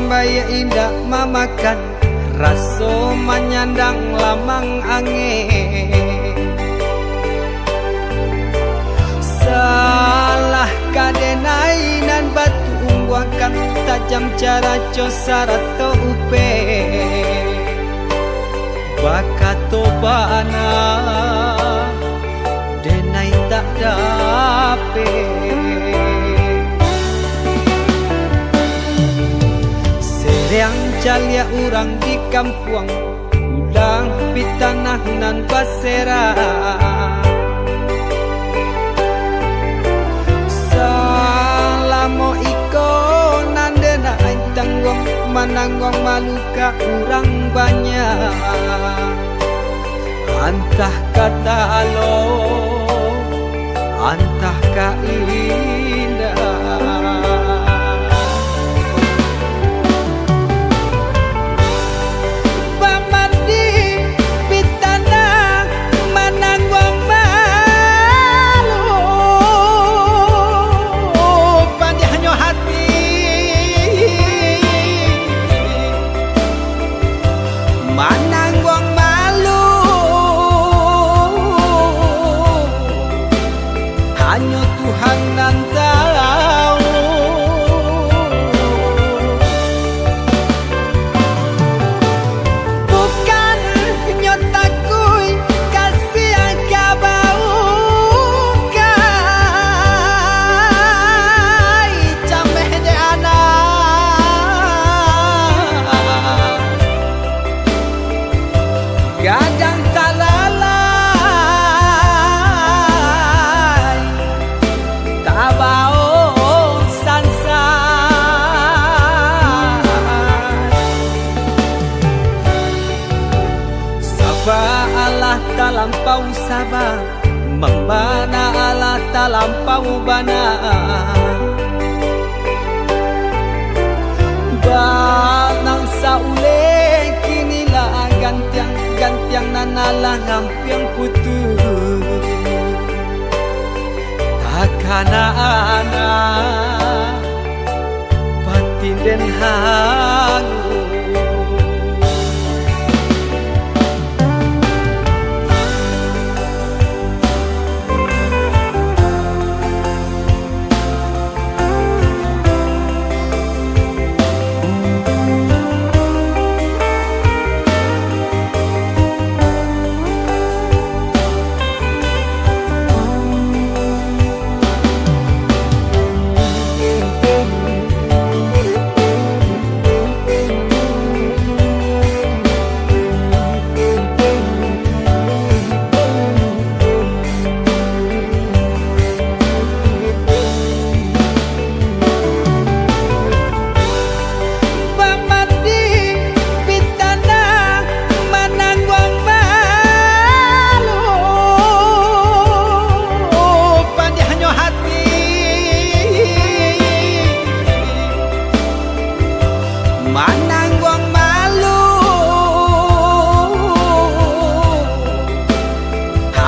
bayi indah mamakan raso menyandang lamang angin. Salah kadenai nan batu ungguakan tajam cara cosa rato upe bakato bana denai tak dape. Seriang calia urang di kampung ulang pitanah nan basera. Salamo iko nandena ain tanggong mananggong maluka urang banyak. Antah kata alo, antah ka indah. Hanya Tuhan nan tahu. Bukan nyotakui kasih yang kabau kai cameh de anak gadang talala Allah talampau sabar, membana Allah talampau bana. Banang saule kinilah gantiang nanalah ngampiang putus. Takana anak batin den hangu.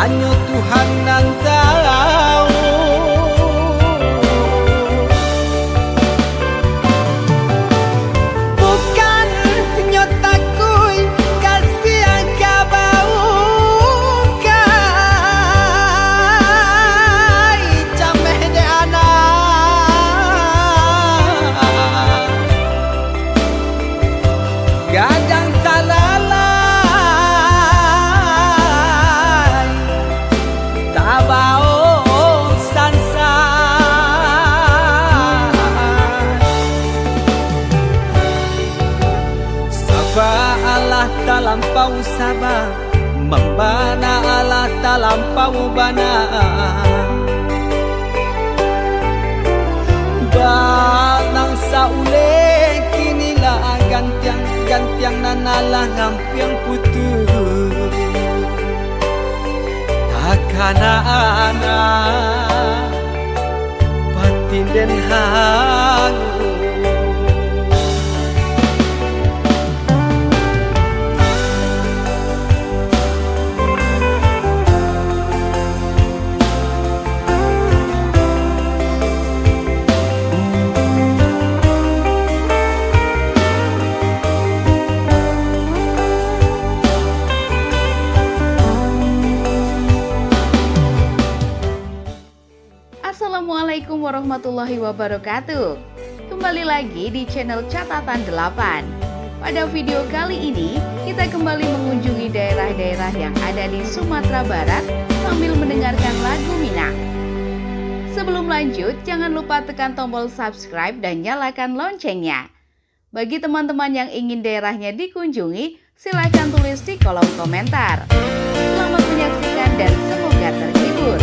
Hanya Tuhan nan tahu. Bukan nyotakui kasih yang kabau kai cameh de anak gadang talala tabao sansa. Sabar Allah talampau sabar, membana Allah talampau bana. Banang saule kinilah gantiang nanalah ngampiang putus. Takana anak batin den hangu. Assalamualaikum warahmatullahi wabarakatuh. Kembali lagi di channel Catatan 8. Pada video kali ini, kita kembali mengunjungi daerah-daerah yang ada di Sumatera Barat sambil mendengarkan lagu Minang. Sebelum lanjut, jangan lupa tekan tombol subscribe dan nyalakan loncengnya. Bagi teman-teman yang ingin daerahnya dikunjungi, silakan tulis di kolom komentar. Selamat menyaksikan dan semoga terhibur.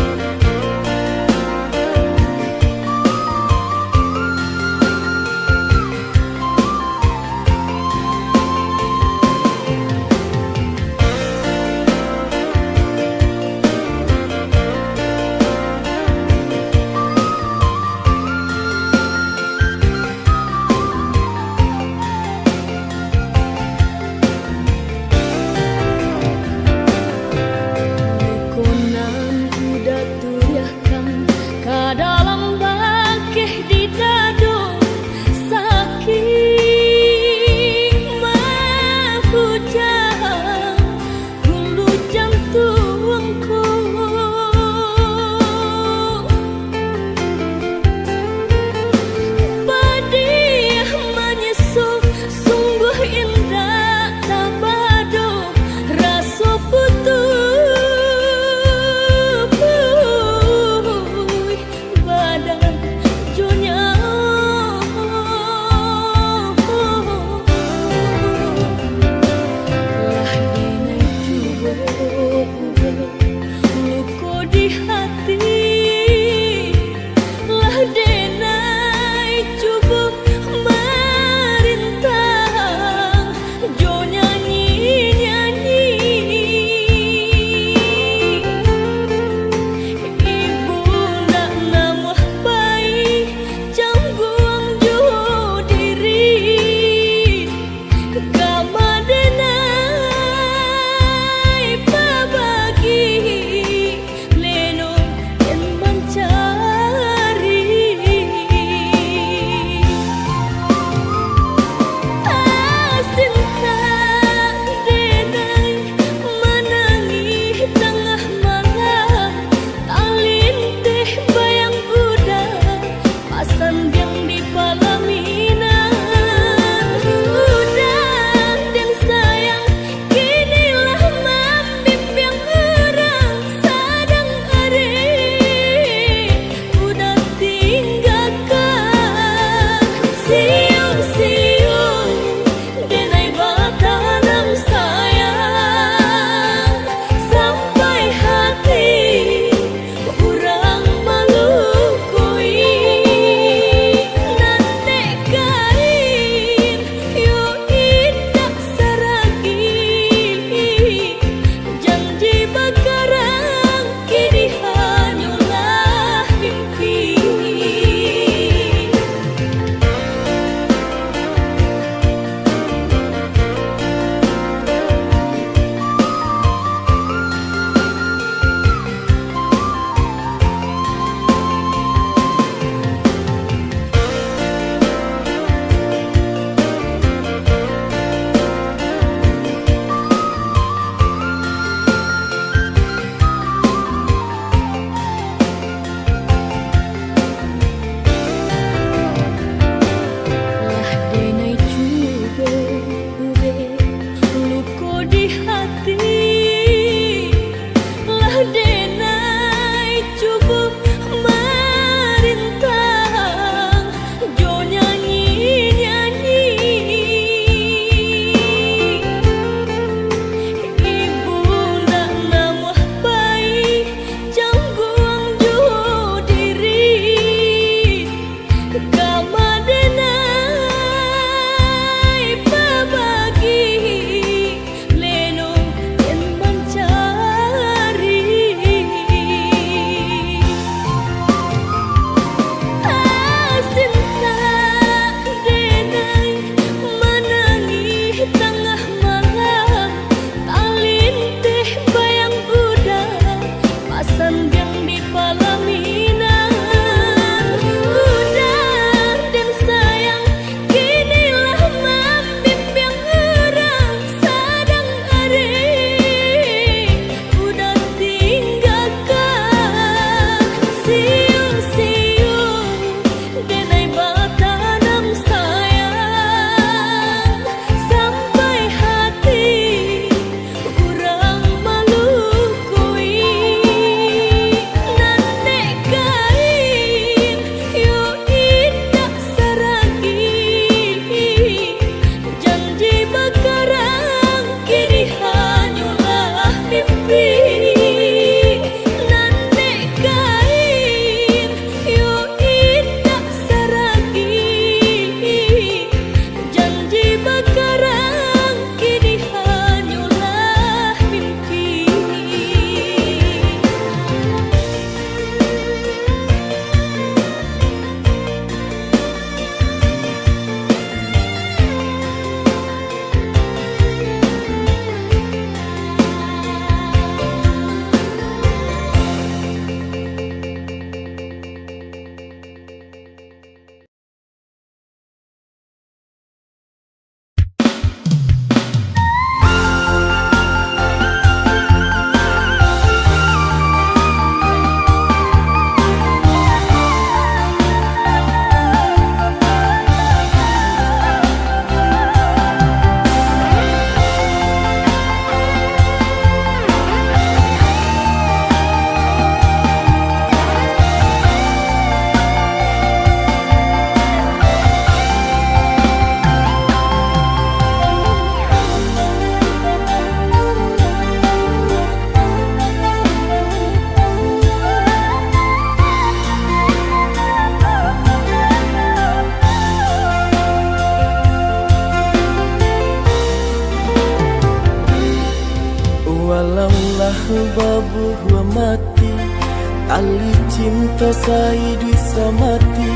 tali cinta saidu samati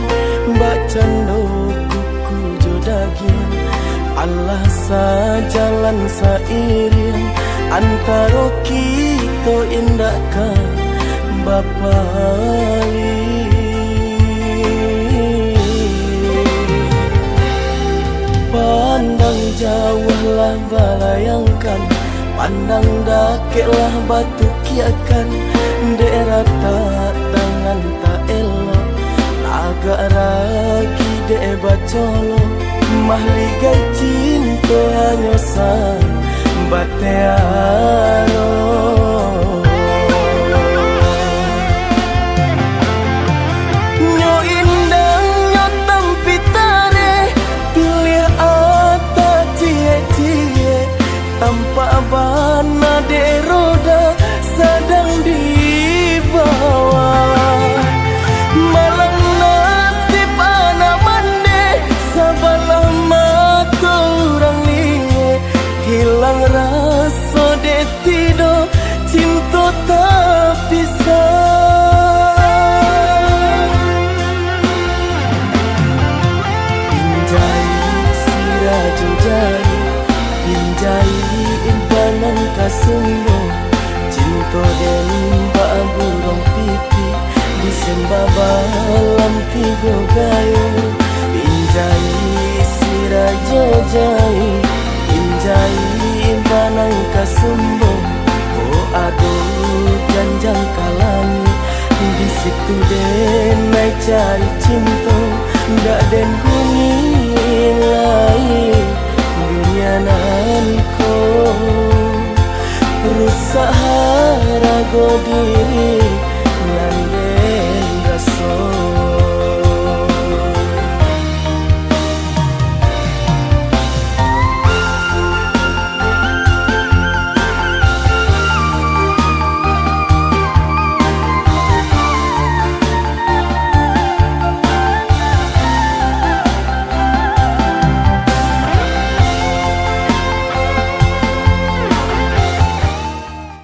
mbak cando kuku jodagin Allah sajalan sairing antara kita indahkan bapali pandang jauhlah balayangkan pandang dakeklah batu kiakan daerah tak tangan tak elok agak ragi dek bacolo mahligai cinta hanya sang batearo nyo indang nyo tampitare pilih ata cie-cie tanpa bana de roda sedang dibawa malang nasib anak mande sabalah mata orang liye hilang rasa de tido cinta tak bisa pinjai siraju jari pinjai impanan kasumbo cinta den mbak burung pipi disembah balam tiga gayo pinjai sirajo jai pinjai impanan kasumbo oh aduh janjang kalami di situ den naik cari cinta ndak den huni lain dunia nanko rusak harago diri nanden raso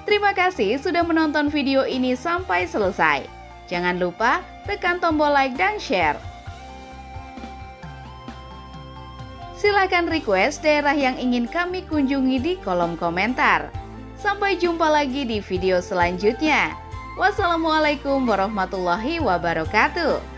Terima kasih sudah menonton video ini sampai selesai. Jangan lupa tekan tombol like dan share. Silahkan request daerah yang ingin kami kunjungi di kolom komentar. Sampai jumpa lagi di video selanjutnya. Wassalamualaikum warahmatullahi wabarakatuh.